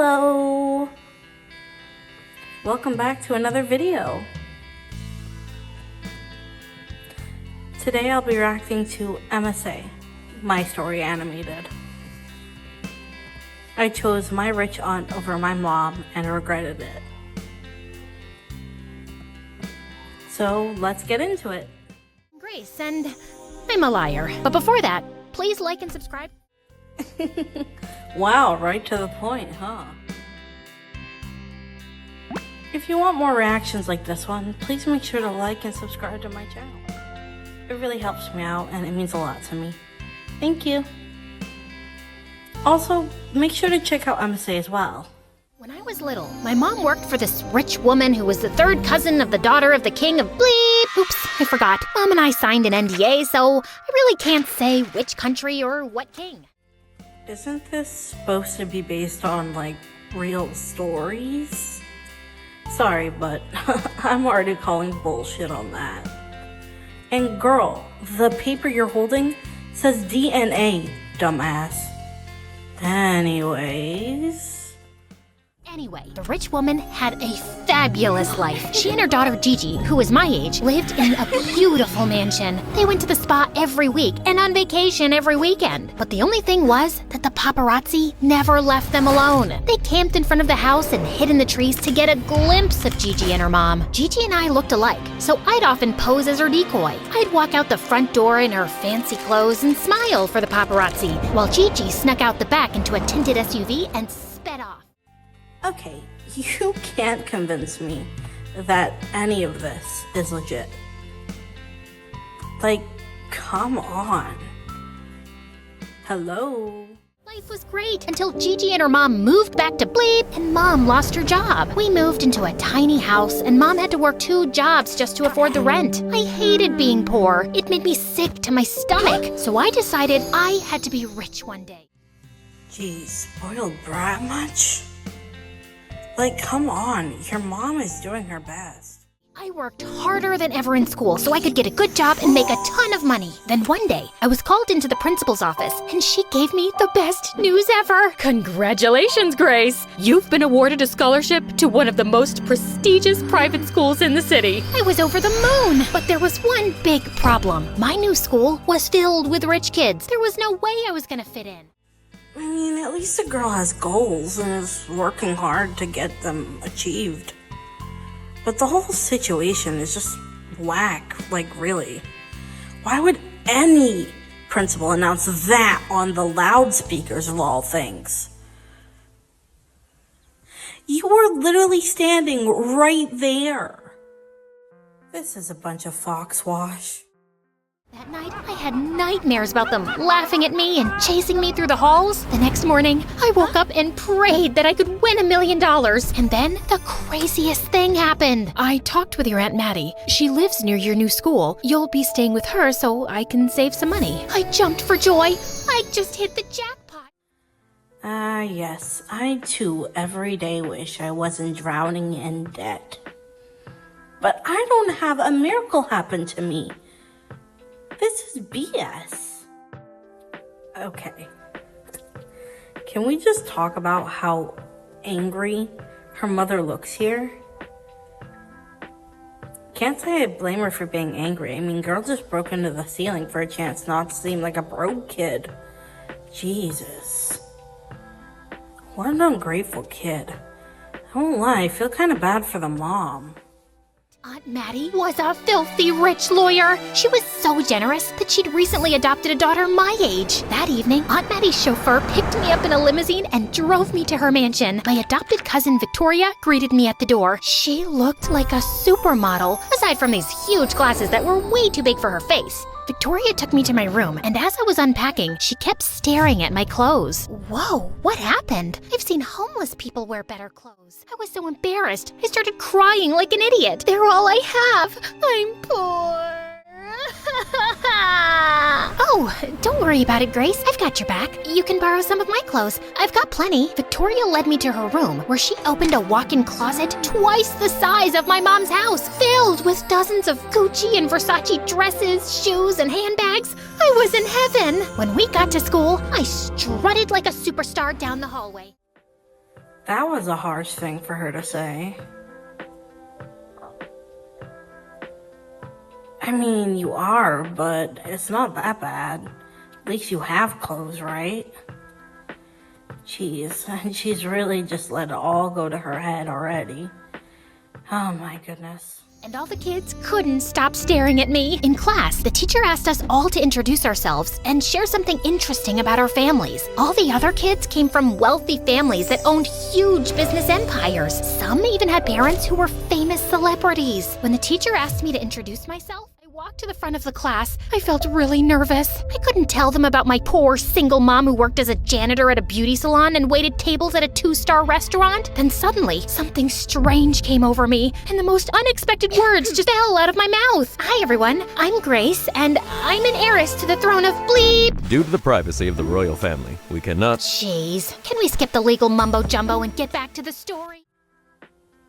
Hello! Welcome back to another video. Today I'll be reacting to MSA, My Story Animated. I chose my rich aunt over my mom and regretted it. So let's get into it. Grace, and I'm a liar. But before that, please like and subscribe. Wow, right to the point, huh? If you want more reactions like this one, please make sure to like and subscribe to my channel. It really helps me out and it means a lot to me. Thank you. Also, make sure to check out MSA as well. When I was little, my mom worked for this rich woman who was the third cousin of the daughter of the king of bleep. Oops, I forgot. Mom and I signed an NDA, so I really can't say which country or what king. Isn't this supposed to be based on, like, real stories? Sorry, but I'm already calling bullshit on that. And girl, the paper you're holding says DNA, dumbass. Anyway, the rich woman had a fabulous life. She and her daughter Gigi, who was my age, lived in a beautiful mansion. They went to the spa every week and on vacation every weekend. But the only thing was that the paparazzi never left them alone. They camped in front of the house and hid in the trees to get a glimpse of Gigi and her mom. Gigi and I looked alike, so I'd often pose as her decoy. I'd walk out the front door in her fancy clothes and smile for the paparazzi, while Gigi snuck out the back into a tinted SUV and sped off. Okay, you can't convince me that any of this is legit. Like, come on. Hello? Life was great until Gigi and her mom moved back to bleep and mom lost her job. We moved into a tiny house and mom had to work 2 jobs just to afford the rent. I hated being poor. It made me sick to my stomach. So I decided I had to be rich one day. Geez, spoiled brat much? Like, come on, your mom is doing her best. I worked harder than ever in school so I could get a good job and make a ton of money. Then one day, I was called into the principal's office and she gave me the best news ever. Congratulations, Grace! You've been awarded a scholarship to one of the most prestigious private schools in the city. I was over the moon, but there was one big problem. My new school was filled with rich kids. There was no way I was gonna fit in. I mean, at least the girl has goals and is working hard to get them achieved. But the whole situation is just whack, like really. Why would any principal announce that on the loudspeakers of all things? You were literally standing right there. This is a bunch of foxwash. That night, I had nightmares about them laughing at me and chasing me through the halls. The next morning, I woke up and prayed that I could win $1 million. And then the craziest thing happened. I talked with your Aunt Maddie. She lives near your new school. You'll be staying with her so I can save some money. I jumped for joy. I just hit the jackpot. Yes, I too every day wish I wasn't drowning in debt. But I don't have a miracle happen to me. This is BS. Okay. Can we just talk about how angry her mother looks here? Can't say I blame her for being angry. I mean, girl just broke into the ceiling for a chance not to seem like a broke kid. Jesus. What an ungrateful kid. I won't lie, I feel kind of bad for the mom. Aunt Maddie was a filthy rich lawyer. She was so generous that she'd recently adopted a daughter my age. That evening, Aunt Maddie's chauffeur picked me up in a limousine and drove me to her mansion. My adopted cousin Victoria greeted me at the door. She looked like a supermodel, aside from these huge glasses that were way too big for her face. Victoria took me to my room, and as I was unpacking, she kept staring at my clothes. Whoa, what happened? I've seen homeless people wear better clothes. I was so embarrassed. I started crying like an idiot. They're all I have. I'm poor. Oh, don't worry about it, Grace. I've got your back. You can borrow some of my clothes. I've got plenty. Victoria led me to her room, where she opened a walk-in closet twice the size of my mom's house, filled with dozens of Gucci and Versace dresses, shoes, and handbags. I was in heaven. When we got to school, I strutted like a superstar down the hallway. That was a harsh thing for her to say. I mean, you are, but it's not that bad. At least you have clothes, right? Jeez, and she's really just let it all go to her head already. Oh my goodness. And all the kids couldn't stop staring at me. In class, the teacher asked us all to introduce ourselves and share something interesting about our families. All the other kids came from wealthy families that owned huge business empires. Some even had parents who were famous celebrities. When the teacher asked me to introduce myself, I walked to the front of the class. I felt really nervous. I couldn't tell them about my poor single mom who worked as a janitor at a beauty salon and waited tables at a 2-star restaurant. Then suddenly, something strange came over me, and the most unexpected words just fell out of my mouth. Hi everyone, I'm Grace, and I'm an heiress to the throne of Bleep. Due to the privacy of the royal family, we cannot... Jeez, can we skip the legal mumbo-jumbo and get back to the story?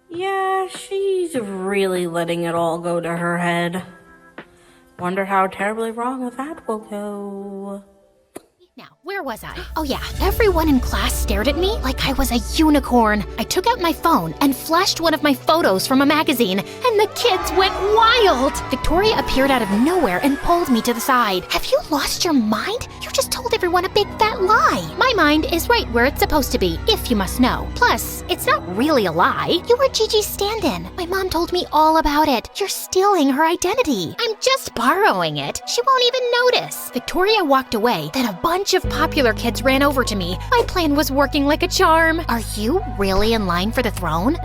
Yeah, she's really letting it all go to her head. Wonder how terribly wrong that will go. Now, where was I? Oh yeah, everyone in class stared at me like I was a unicorn. I took out my phone and flashed one of my photos from a magazine, and the kids went wild. Victoria appeared out of nowhere and pulled me to the side. Have you lost your mind? You just told everyone a big fat lie. My mind is right where it's supposed to be, if you must know. Plus, it's not really a lie. You were Gigi's stand-in. My mom told me all about it. You're stealing her identity. I'm just borrowing it. She won't even notice. Victoria walked away, then a bunch of popular kids ran over to me. My plan was working like a charm. Are you really in line for the throne?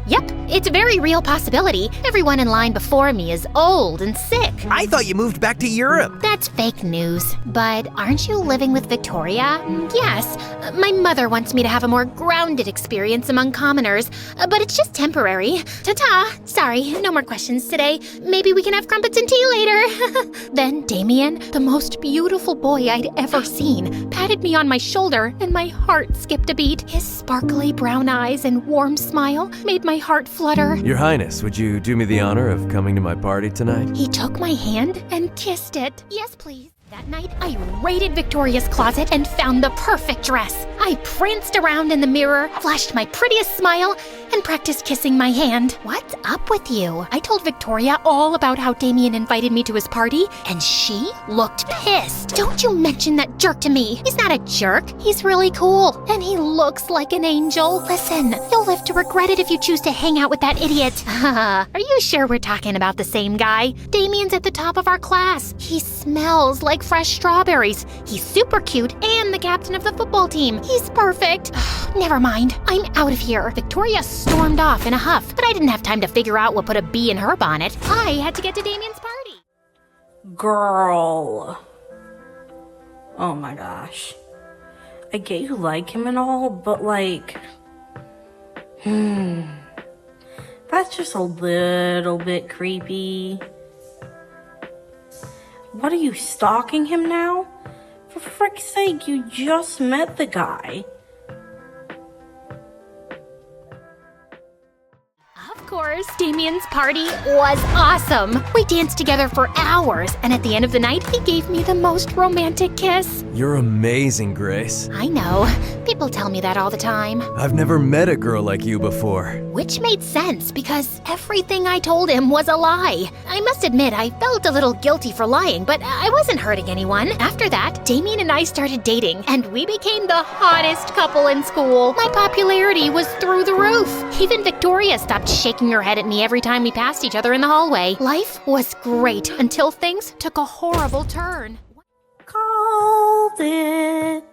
Yep. It's a very real possibility. Everyone in line before me is old and sick. I thought you moved back to Europe. That's fake news. But aren't you living with Victoria? Yes. My mother wants me to have a more grounded experience among commoners, but it's just temporary. Ta-ta. Sorry, no more questions today. Maybe we can have crumpets and tea later. Then Damien, the most beautiful boy I'd ever seen, patted me on my shoulder and my heart skipped a beat. His sparkly brown eyes and warm smile made my heart flutter. Your Highness, would you do me the honor of coming to my party tonight? He took my hand and kissed it. Yes, please. That night, I raided Victoria's closet and found the perfect dress. I pranced around in the mirror, flashed my prettiest smile, and practiced kissing my hand. What's up with you? I told Victoria all about how Damien invited me to his party, and she looked pissed. Don't you mention that jerk to me. He's not a jerk. He's really cool, and he looks like an angel. Listen, you'll live to regret it if you choose to hang out with that idiot. Are you sure we're talking about the same guy? Damien's at the top of our class. He smells like fresh strawberries. He's super cute and the captain of the football team. He's perfect. Never mind. I'm out of here. Victoria stormed off in a huff, but I didn't have time to figure out what put a bee in her bonnet. I had to get to Damien's party. Girl. Oh my gosh. I get you like him and all, but like... That's just a little bit creepy. What are you, stalking him now? For frick's sake, you just met the guy. Of course, Damien's party was awesome. We danced together for hours, and at the end of the night, he gave me the most romantic kiss. You're amazing, Grace. I know. People tell me that all the time. I've never met a girl like you before. Which made sense because everything I told him was a lie. I must admit, I felt a little guilty for lying, but I wasn't hurting anyone. After that, Damien and I started dating, and we became the hottest couple in school. My popularity was through the roof. Even Victoria stopped shaking her head at me every time we passed each other in the hallway. Life was great until things took a horrible turn. Called it.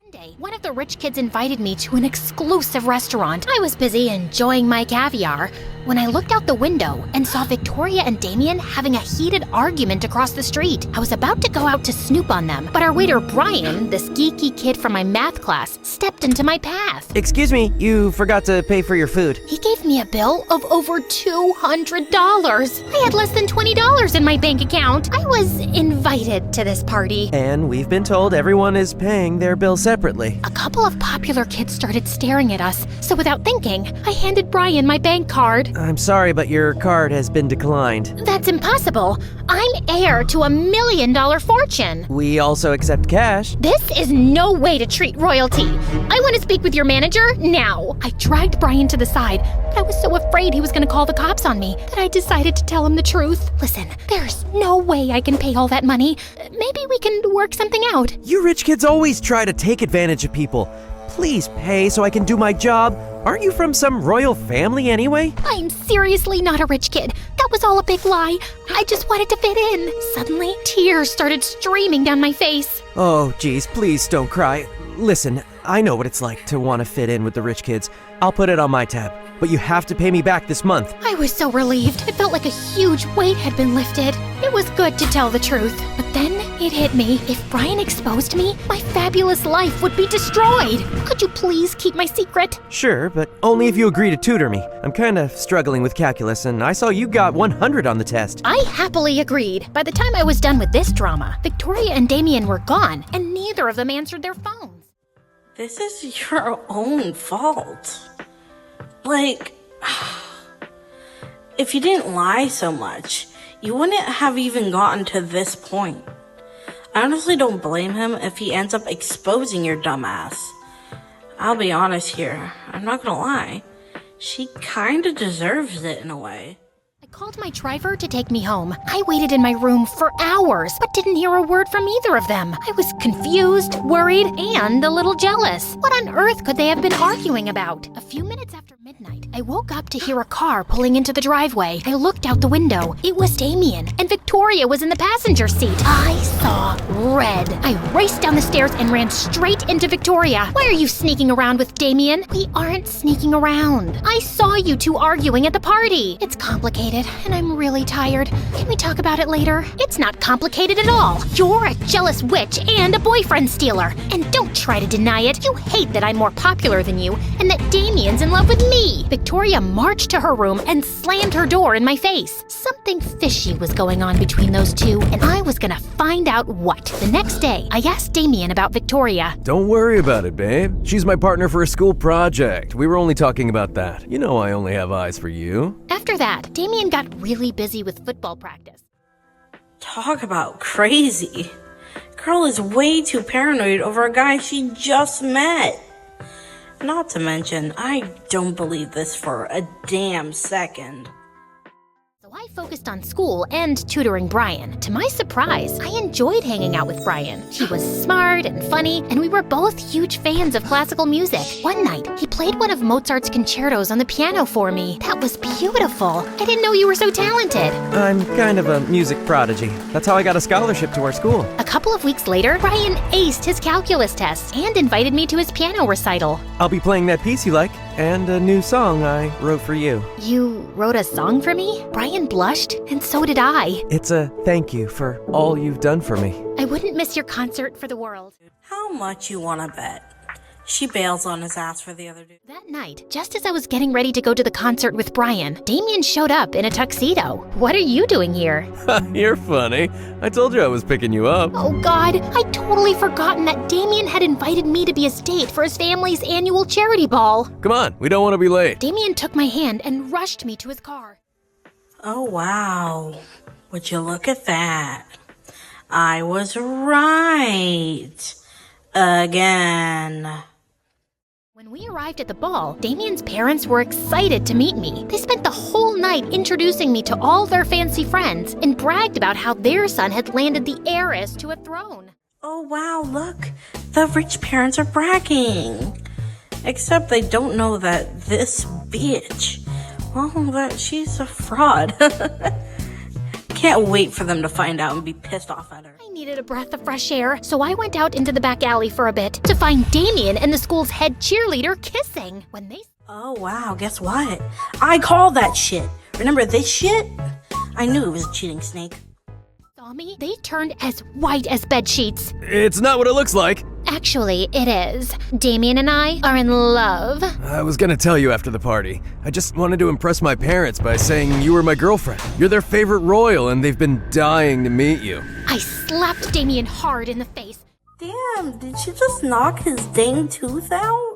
One day, one of the rich kids invited me to an exclusive restaurant. I was busy enjoying my caviar when I looked out the window and saw Victoria and Damien having a heated argument across the street. I was about to go out to snoop on them, but our waiter Brian, this geeky kid from my math class, stepped into my path. Excuse me, you forgot to pay for your food. He gave me a bill of over $200. I had less than $20 in my bank account. I was invited to this party. And we've been told everyone is paying their bill separately. A couple of popular kids started staring at us, so without thinking, I handed Brian my bank card. card. I'm sorry, but your card has been declined. That's impossible. I'm heir to $1 million fortune. We also accept cash. This is no way to treat royalty. I want to speak with your manager now. I dragged Brian to the side, but I was so afraid he was going to call the cops on me that I decided to tell him the truth. Listen, there's no way I can pay all that money. Maybe we can work something out. You rich kids always try to take advantage of people. Please pay so I can do my job. Aren't you from some royal family anyway? I'm seriously not a rich kid. That was all a big lie. I just wanted to fit in. Suddenly, tears started streaming down my face. Oh, geez, please don't cry. Listen, I know what it's like to want to fit in with the rich kids. I'll put it on my tab, but you have to pay me back this month. I was so relieved. It felt like a huge weight had been lifted. It was good to tell the truth, but then it hit me. If Brian exposed me, my fabulous life would be destroyed. Could you please keep my secret? Sure, but only if you agree to tutor me. I'm kinda struggling with calculus, and I saw you got 100 on the test. I happily agreed. By the time I was done with this drama, Victoria and Damien were gone, and neither of them answered their phones. This is your own fault. Like, if you didn't lie so much, you wouldn't have even gotten to this point. I honestly don't blame him if he ends up exposing your dumbass. I'll be honest here, I'm not gonna lie. She kinda deserves it in a way. I called my driver to take me home. I waited in my room for hours, but didn't hear a word from either of them. I was confused, worried, and a little jealous. What on earth could they have been arguing about? A few minutes after midnight, I woke up to hear a car pulling into the driveway. I looked out the window. It was Damien, and Victoria was in the passenger seat. I saw red. I raced down the stairs and ran straight into Victoria. Why are you sneaking around with Damien? We aren't sneaking around. I saw you two arguing at the party. It's complicated, and I'm really tired. Can we talk about it later? It's not complicated at all. You're a jealous witch and a boyfriend stealer. And don't try to deny it. You hate that I'm more popular than you and that Damien's in love with me. Victoria marched to her room and slammed her door in my face. Something fishy was going on between those two, and I was gonna find out what. The next day, I asked Damien about Victoria. Don't worry about it, babe. She's my partner for a school project. We were only talking about that. You know I only have eyes for you. After that, Damien got really busy with football practice. Talk about crazy. Girl is way too paranoid over a guy she just met. Not to mention, I don't believe this for a damn second. So I focused on school and tutoring Brian. To my surprise, I enjoyed hanging out with Brian. He was smart and funny, and we were both huge fans of classical music. One night, he played one of Mozart's concertos on the piano for me. That was beautiful. I didn't know you were so talented. I'm kind of a music prodigy. That's how I got a scholarship to our school. A couple of weeks later, Brian aced his calculus test and invited me to his piano recital. I'll be playing that piece you like, and a new song I wrote for you. You wrote a song for me? Brian blushed, and so did I. It's a thank you for all you've done for me. I wouldn't miss your concert for the world. How much you wanna bet? She bails on his ass for the other dude. That night, just as I was getting ready to go to the concert with Brian, Damien showed up in a tuxedo. What are you doing here? You're funny. I told you I was picking you up. Oh God, I'd totally forgotten that Damien had invited me to be his date for his family's annual charity ball. Come on, we don't want to be late. Damien took my hand and rushed me to his car. Oh wow, would you look at that? I was right. Again. When we arrived at the ball, Damien's parents were excited to meet me. They spent the whole night introducing me to all their fancy friends and bragged about how their son had landed the heiress to a throne. Oh wow, look, the rich parents are bragging. Except they don't know that this bitch, well, that she's a fraud. Can't wait for them to find out and be pissed off at her. I needed a breath of fresh air, so I went out into the back alley for a bit to find Damien and the school's head cheerleader kissing. When they... Oh wow, guess what? I call that shit. Remember this shit? I knew it was a cheating snake. saw me, they turned as white as bed sheets. It's not what it looks like. Actually, it is. Damien and I are in love. I was gonna tell you after the party. I just wanted to impress my parents by saying you were my girlfriend. You're their favorite royal and they've been dying to meet you. I slapped Damien hard in the face. Damn, did you just knock his dang tooth out?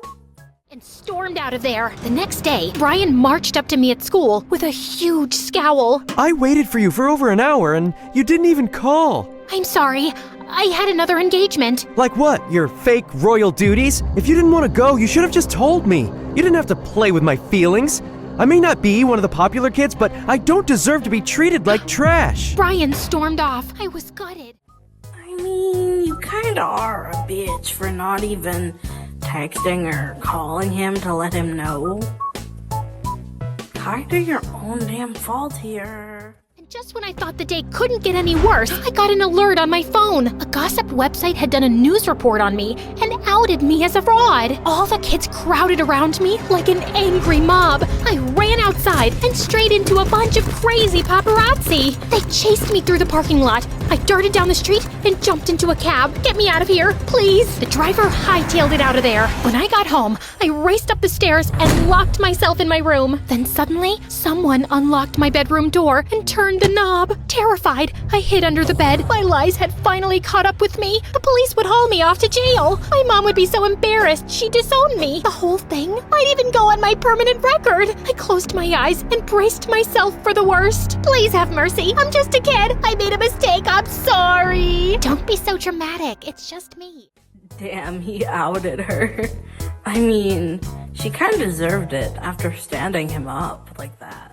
and stormed out of there. The next day, Brian marched up to me at school with a huge scowl. I waited for you for over an hour and you didn't even call. I'm sorry. I had another engagement. Like what? Your fake royal duties? If you didn't want to go, you should have just told me. You didn't have to play with my feelings. I may not be one of the popular kids, but I don't deserve to be treated like trash. Brian stormed off. I was gutted. I mean, you kinda are a bitch for not even texting or calling him to let him know. Kinda your own damn fault here. And just when I thought the day couldn't get any worse, I got an alert on my phone. A gossip website had done a news report on me and outed me as a fraud. All the kids crowded around me like an angry mob. I ran outside and straight into a bunch of crazy paparazzi. They chased me through the parking lot. I darted down the street and jumped into a cab. Get me out of here, please. The driver hightailed it out of there. When I got home, I raced up the stairs and locked myself in my room. Then suddenly, someone unlocked my bedroom door and turned the knob. Terrified, I hid under the bed. My lies had finally caught up with me. The police would haul me off to jail. My mom would be so embarrassed she'd disown me. The whole thing might even go on my permanent record. I closed my eyes and braced myself for the worst. Please have mercy. I'm just a kid. I made a mistake. I'm sorry. Don't be so dramatic. It's just me. Damn, he outed her. I mean, she kinda deserved it after standing him up like that.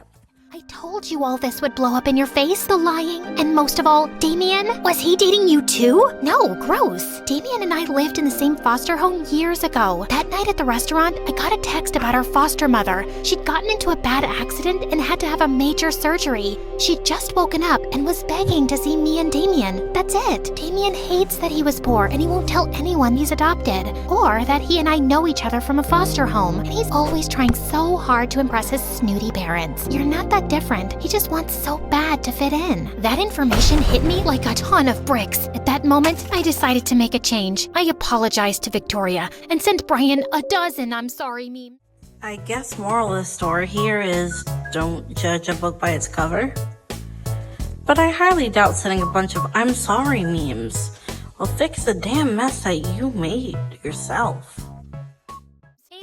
I told you all this would blow up in your face, the lying, and most of all, Damien. Was he dating you too? No, gross. Damien and I lived in the same foster home years ago. That night at the restaurant, I got a text about our foster mother. She'd gotten into a bad accident and had to have a major surgery. She'd just woken up and was begging to see me and Damien. That's it. Damien hates that he was poor and he won't tell anyone he's adopted, or that he and I know each other from a foster home. And he's always trying so hard to impress his snooty parents. You're not that different. He just wants so bad to fit in. That information hit me like a ton of bricks. At that moment, I decided to make a change. I apologized to Victoria and sent Brian a dozen I'm sorry memes. I guess moral of the story here is don't judge a book by its cover. But I highly doubt sending a bunch of I'm sorry memes will fix the damn mess that you made yourself.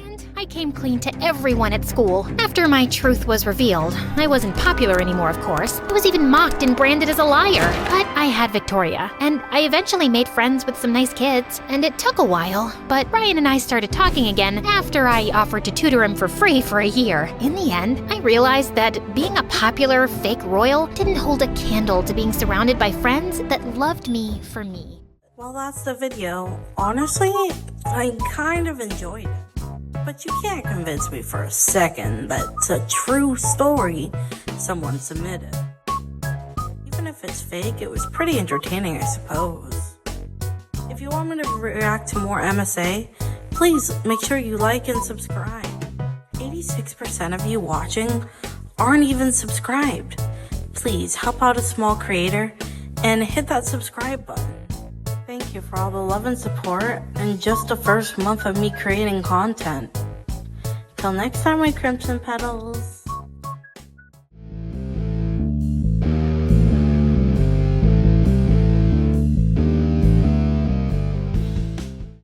And I came clean to everyone at school. After my truth was revealed, I wasn't popular anymore, of course. I was even mocked and branded as a liar. But I had Victoria, and I eventually made friends with some nice kids. And it took a while, but Brian and I started talking again after I offered to tutor him for free for a year. In the end, I realized that being a popular fake royal didn't hold a candle to being surrounded by friends that loved me for me. Well, that's the video. Honestly, I kind of enjoyed it. But you can't convince me for a second that it's a true story someone submitted. Even if it's fake, it was pretty entertaining, I suppose. If you want me to react to more MSA, please make sure you like and subscribe. 86% of you watching aren't even subscribed. Please help out a small creator and hit that subscribe button. Thank you for all the love and support in just the first month of me creating content. Till next time, my Crimson Petals.